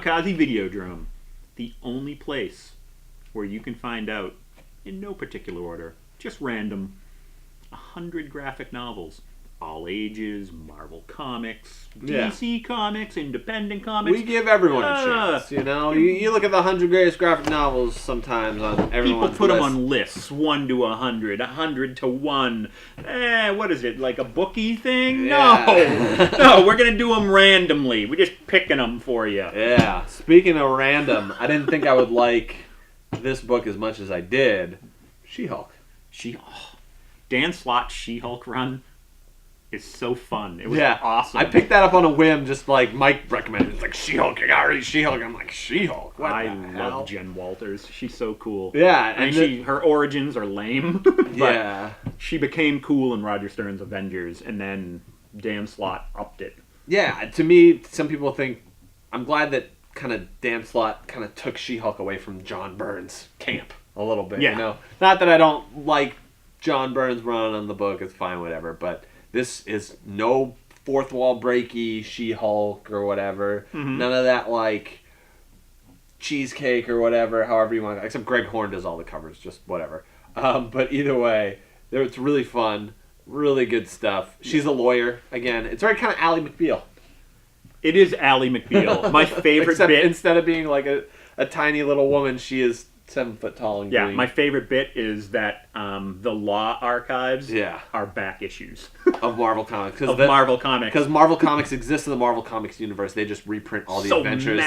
Comicazi Videodrome, the only place where you can find out, in no particular order, just random, 100 graphic novels. All ages, Marvel Comics, DC Comics, independent comics. We give everyone a chance, you know? You look at the 100 greatest graphic novels sometimes on everyone's People put list. them on lists, 1 to 100, 100 to 1. What is it, like a bookie thing? Yeah. No, we're going to do them randomly. We're just picking them for you. Yeah. Speaking of random, I didn't think I would like this book as much as I did. She-Hulk. Dan Slott's She-Hulk run is so fun. It was awesome. I picked that up on a whim, just like Mike recommended. It's like, She-Hulk, I gotta read She-Hulk. I'm like, She-Hulk? What I the hell? love Jen Walters. She's so cool. Yeah. I mean, her origins are lame, but yeah. she became cool in Roger Stern's Avengers, and then Dan Slott upped it. Yeah, to me, some people think, I'm glad that kind of Dan Slott kind of took She-Hulk away from John Byrne's camp a little bit, you know? Not that I don't like John Byrne's run on the book, it's fine, whatever, but this is no fourth wall breaky She-Hulk or whatever. Mm-hmm. None of that, like, cheesecake or whatever, however you want to, except Greg Horn does all the covers, just whatever. But either way, it's really fun, really good stuff. She's a lawyer, again. It's very kind of Ally McBeal. It is Ally McBeal. My favorite Except bit. instead of being like a tiny little woman, she is 7 foot tall and green. My favorite bit is that the law archives are back issues of Marvel Comics. Marvel Comics. Because Marvel Comics exists in the Marvel Comics universe. They just reprint all the adventures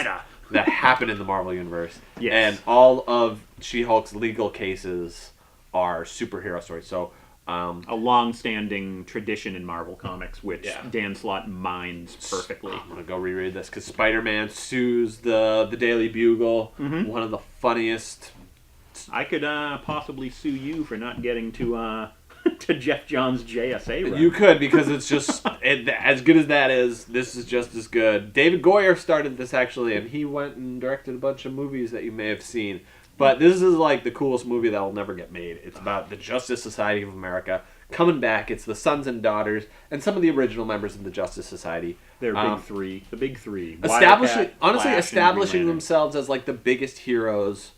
that happen in the Marvel universe. Yes. And all of She-Hulk's legal cases are superhero stories. So a long-standing tradition in Marvel Comics, which Dan Slott mines perfectly. I'm going to go reread this because Spider-Man sues the Daily Bugle. Mm-hmm. One of the funniest. I could possibly sue you for not getting to Jeff Johns' JSA run. You could, because it's just, as good as that is, this is just as good. David Goyer started this, actually, and he went and directed a bunch of movies that you may have seen. But this is like the coolest movie that will never get made. It's about the Justice Society of America coming back. It's the sons and daughters and some of the original members of the Justice Society. They're big three. The big three. Establishing themselves as like the biggest heroes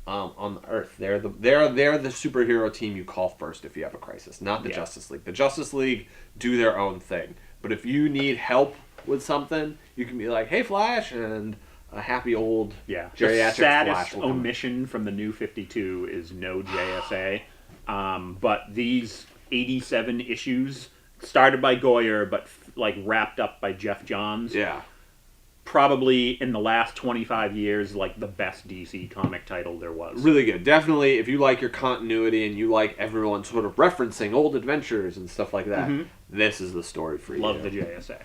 on the earth. They're the superhero team you call first if you have a crisis, not the Justice League. The Justice League do their own thing. But if you need help with something, you can be like, hey, Flash, and a happy old geriatric the saddest Flash will omission from the New 52 is no JSA. But these 87 issues, started by Goyer, but wrapped up by Jeff Johns. Yeah. Probably in the last 25 years, like the best DC comic title there was. Really good. Definitely, if you like your continuity and you like everyone sort of referencing old adventures and stuff like that, this is the story for you. Love the JSA.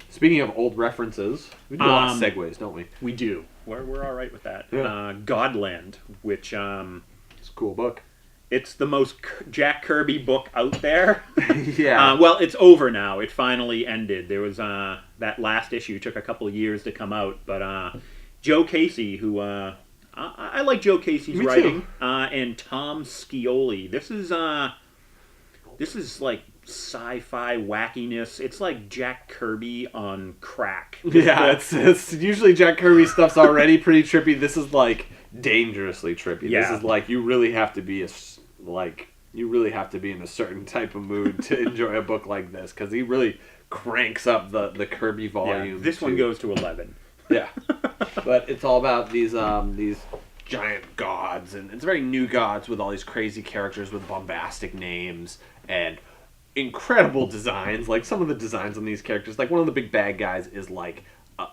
Speaking of old references, we do a lot of segues, don't we? We do. We're all right with that. Yeah. Godland, which... it's a cool book. It's the most Jack Kirby book out there. Yeah. Well, it's over now. It finally ended. There was that last issue took a couple of years to come out, but Joe Casey, who I like Joe Casey's writing, and Tom Scioli. This is like sci-fi wackiness. It's like Jack Kirby on crack. Yeah, it's usually Jack Kirby stuff's already pretty trippy. This is like dangerously trippy. Yeah. This is like you really have to be in a certain type of mood to enjoy a book like this, because he really cranks up the Kirby volume. Yeah, this one goes to 11. Yeah, but it's all about these giant gods, and it's very new gods with all these crazy characters with bombastic names and incredible designs. Like some of the designs on these characters, like one of the big bad guys is like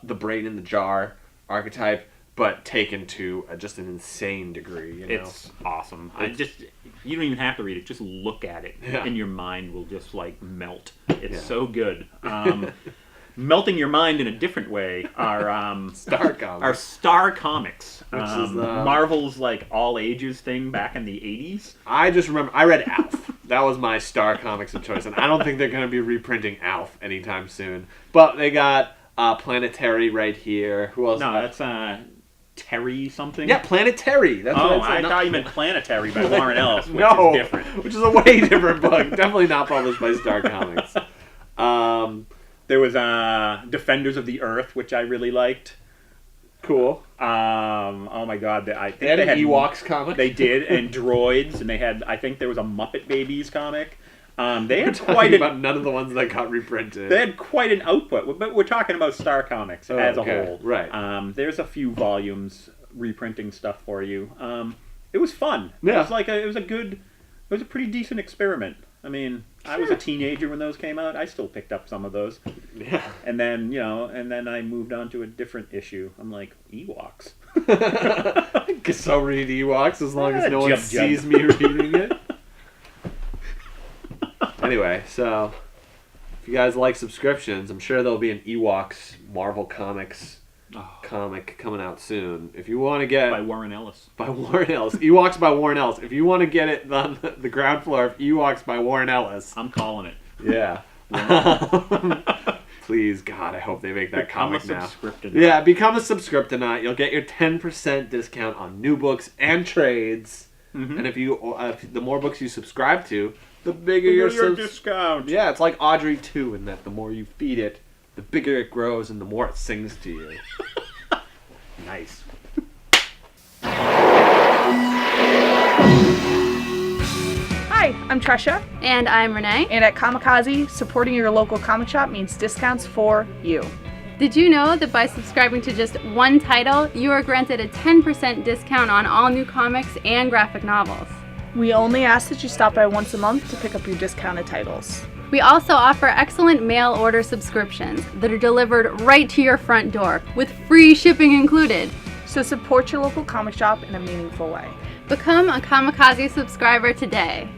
the brain in the jar archetype, but taken to just an insane degree. You know? It's awesome. You don't even have to read it. Just look at it, and your mind will just like melt. It's so good. Melting your mind in a different way are Star Comics. Our Star Comics, which is Marvel's like all ages thing back in the 80s. I just remember I read Alf. That was my Star Comics of choice, and I don't think they're going to be reprinting Alf anytime soon. But they got Planetary right here. Who else? No, that's Terry something. Yeah, Planetary. That's what I thought you meant Planetary by Warren Ellis, which is different. Which is a way different book. Definitely not published by Star Comics. There was Defenders of the Earth, which I really liked. Cool. Oh my god, I think They had they an had Ewoks comic. They did, and droids, and they had. I think there was a Muppet Babies comic. They had quite about none of the ones that got reprinted. They had quite an output, but we're talking about Star Comics as a whole. Right. There's a few volumes reprinting stuff for you. It was fun. Yeah. It was a pretty decent experiment. I mean, I was a teenager when those came out. I still picked up some of those. Yeah. And then, I moved on to a different issue. I'm like, Ewoks. I guess I'll read Ewoks as long as no one sees me reading it. Anyway, so if you guys like subscriptions, I'm sure there'll be an Ewoks Marvel Comics comic coming out soon. If you want to get by Warren Ellis. Ewoks by Warren Ellis. If you want to get it on the ground floor of Ewoks by Warren Ellis, I'm calling it. Yeah. Please, God, I hope they make that comic now. Yeah, become a subscriptonaut. You'll get your 10% discount on new books and trades. Mm-hmm. And if you, the more books you subscribe to, the bigger your discount. Yeah, it's like Audrey 2 in that the more you feed it, the bigger it grows and the more it sings to you. Nice. Hi, I'm Tresha. And I'm Renee. And at Comicazi, supporting your local comic shop means discounts for you. Did you know that by subscribing to just one title, you are granted a 10% discount on all new comics and graphic novels? We only ask that you stop by once a month to pick up your discounted titles. We also offer excellent mail order subscriptions that are delivered right to your front door with free shipping included. So support your local comic shop in a meaningful way. Become a Comicazi subscriber today.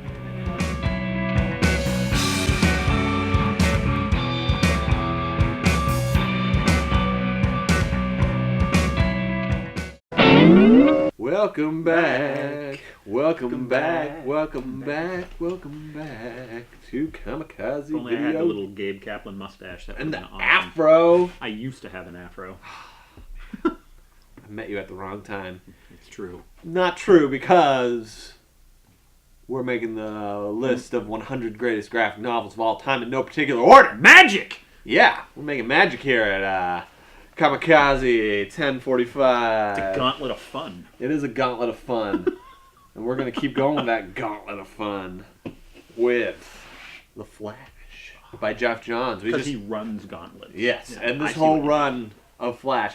Welcome back. Welcome back. Welcome back. Welcome back to Comicazi If only Video. I had the little Gabe Kaplan mustache. That And the awesome. afro. I used to have an afro. I met you at the wrong time. It's true. Not true, because we're making the list of 100 greatest graphic novels of all time in no particular order. Magic! Yeah, we're making magic here at Comicazi 1045. It's a gauntlet of fun. It is a gauntlet of fun. And we're going to keep going with that gauntlet of fun with The Flash by Jeff Johns. Because he runs gauntlets. Yes, Yeah, and I this see whole what you run of Flash,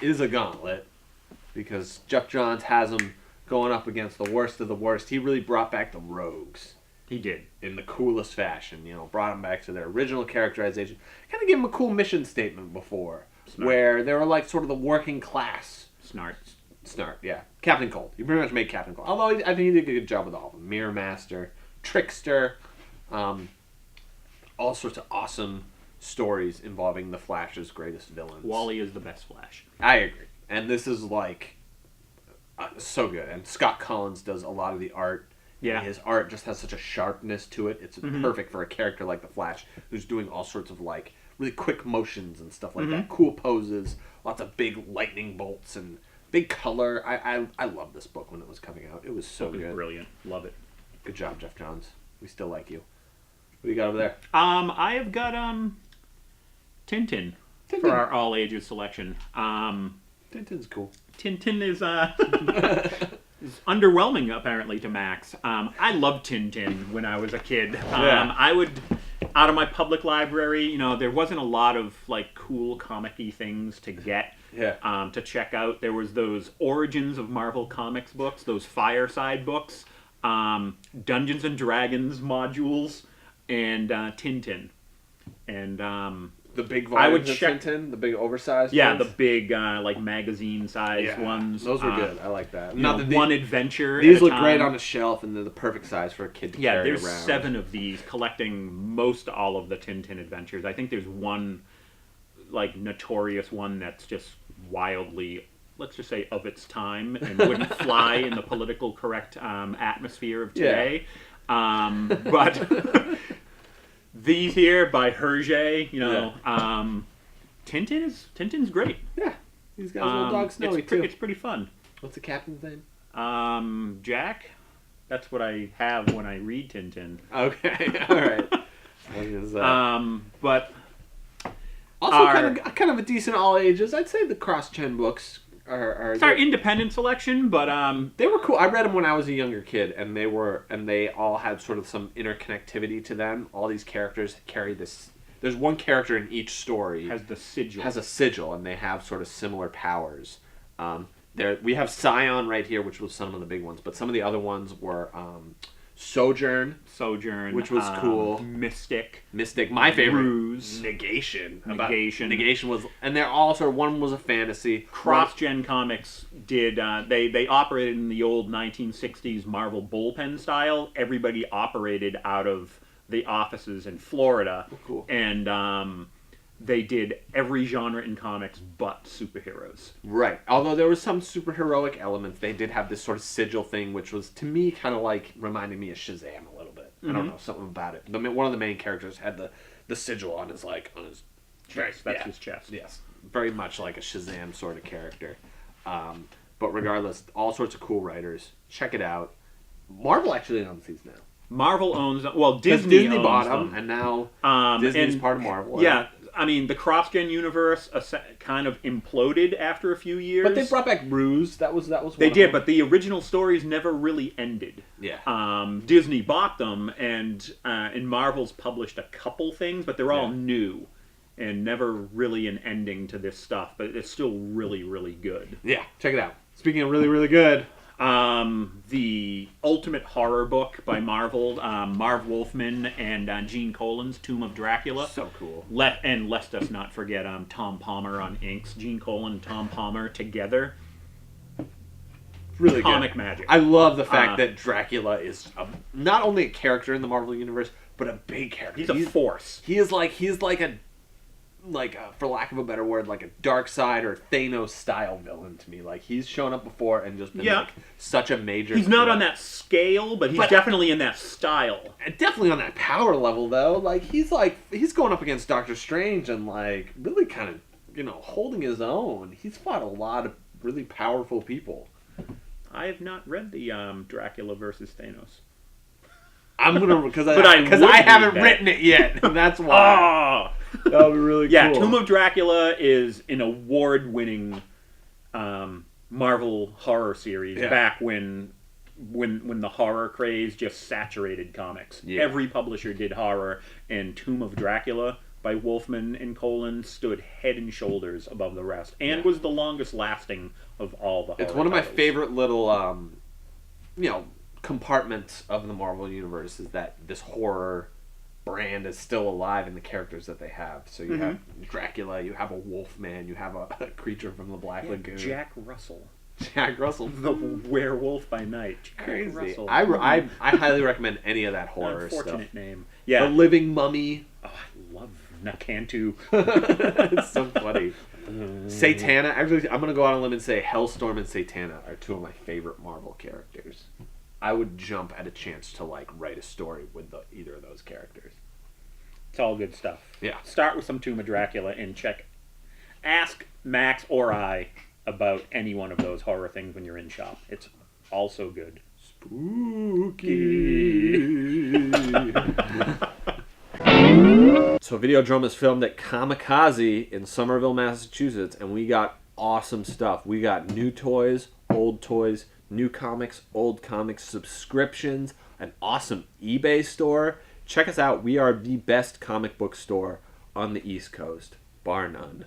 is a gauntlet. Because Jeff Johns has him going up against the worst of the worst. He really brought back the rogues. He did. In the coolest fashion, brought them back to their original characterization. Kind of gave them a cool mission statement before. Snart. Where they were like sort of the working class. Snart, yeah. Captain Cold. You pretty much made Captain Cold. Although I think he did a good job with all of them. Mirror Master, Trickster, all sorts of awesome stories involving the Flash's greatest villains. Wally is the best Flash. I agree. And this is like so good. And Scott Collins does a lot of the art. Yeah. And his art just has such a sharpness to it. It's perfect for a character like the Flash, who's doing all sorts of like really quick motions and stuff like that. Cool poses, lots of big lightning bolts and big color. I love this book when it was coming out. It was so good. Brilliant. Love it. Good job, Jeff Johns. We still like you. What do you got over there? I have got TinTin for our all ages selection. Tintin's cool. TinTin is is underwhelming apparently to Max. I loved TinTin when I was a kid. Yeah. I would, out of my public library, there wasn't a lot of like cool comic-y things to get. Yeah. To check out. There was those Origins of Marvel Comics books, those Fireside books, Dungeons and Dragons modules, and TinTin. And the big volumes I would of check Tintin, the big oversized ones? the big like magazine-sized ones. Those were good. I like that. Not one adventure. These at a look time. great on a shelf, and they're the perfect size for a kid to carry around. There's 7 of these, collecting most all of the Tintin adventures. I think there's one, like, notorious one that's just wildly, let's just say, of its time and wouldn't fly in the political correct atmosphere of today. But these here by Hergé, Tintin's great. Yeah, he's got his little dog Snowy too. It's pretty fun. What's the captain's name? Jack. That's what I have when I read Tintin. Okay, all right. But also kind of a decent all ages. I'd say the CrossGen books It's our independent selection, but they were cool. I read them when I was a younger kid, and they all had sort of some interconnectivity to them. All these characters carry this. There's one character in each story has the sigil. Has a sigil, and they have sort of similar powers. We have Scion right here, which was some of the big ones, but some of the other ones were Sojourn, which was cool. Mystic, my favorite. Ruse, Negation was, and they're all sort of, one was a fantasy. CrossGen Comics did. They operated in the old 1960s Marvel bullpen style. Everybody operated out of the offices in Florida, cool. And they did every genre in comics but superheroes. Right. Although there was some superheroic elements, they did have this sort of sigil thing, which was, to me, kind of like reminding me of Shazam a little bit. I don't know, something about it. One of the main characters had the sigil on his chest. That's his chest. Yes. Very much like a Shazam sort of character. But regardless, all sorts of cool writers. Check it out. Marvel actually owns these now. Marvel owns them. Well, Disney owns bought them. And now Disney's part of Marvel. Yeah. I mean, the CrossGen universe kind of imploded after a few years. But they brought back Ruse. That was They did, but the original stories never really ended. Yeah. Disney bought them, and Marvel's published a couple things, but they're all new, and never really an ending to this stuff. But it's still really, really good. Yeah, check it out. Speaking of really, really good... the Ultimate Horror book by Marvel, Marv Wolfman and Gene Colan's Tomb of Dracula. So cool. And lest us not forget Tom Palmer on inks. Gene Colan and Tom Palmer together. Really Comic good. Magic. I love the fact that Dracula is not only a character in the Marvel universe, but a big character. He's a force. He's like a for lack of a better word, like a Darkseid or Thanos style villain to me. Like, he's shown up before and just been like such a major. He's not on that scale, but he's definitely in that style. Definitely on that power level, though. Like, he's going up against Doctor Strange and like really kind of holding his own. He's fought a lot of really powerful people. I have not read the Dracula versus Thanos. I'm gonna because I haven't written it yet. And that's why. That would be really cool. Yeah, Tomb of Dracula is an award-winning Marvel horror series back when the horror craze just saturated comics. Yeah. Every publisher did horror, and Tomb of Dracula by Wolfman and Colan stood head and shoulders above the rest, and was the longest-lasting of all the horror It's one of my titles. favorite little, compartments of the Marvel Universe is that this horror brand is still alive in the characters that they have. So you have Dracula, you have a Wolfman, you have a creature from the Black Lagoon. Jack Russell. The werewolf by night. Jack crazy. Russell. I highly recommend any of that horror Unfortunate stuff. name. Yeah. The Living Mummy. Oh, I love Nakantu. It's so funny. Satana. Actually, I'm going to go out on a limb and say Hellstorm and Satana are two of my favorite Marvel characters. I would jump at a chance to write a story with either of those characters. It's all good stuff. Yeah. Start with some Tomb of Dracula and ask Max or I about any one of those horror things when you're in shop. It's also good. Spooky. So Videodrome is filmed at Comicazi in Somerville, Massachusetts, and we got awesome stuff. We got new toys, old toys, new comics, old comics, subscriptions, an awesome eBay store. Check us out. We are the best comic book store on the East Coast, bar none.